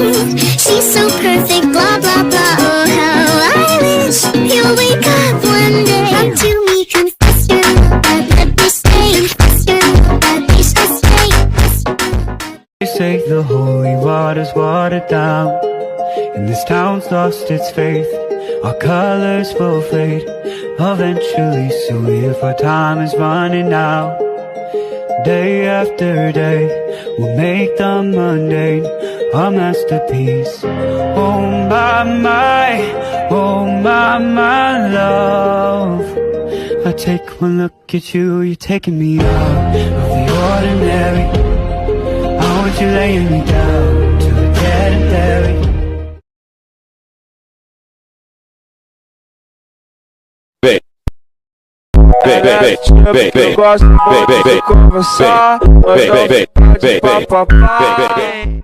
She's so perfect, blah blah blah. Oh, how I wish you'll wake up one day. Come to me, confess your love, but let me stay. Confess your love, but please just stay. They say the holy water's watered down, and this town's lost its faith. Our colors will fade eventually, so if our time is running out, day after day, we'll make the mundane a masterpiece. Oh my love, I take one look at you, you're taking me out of the ordinary. I want you laying me down to the dead and buried. Eu gosto de conversar, mas não pode papapá.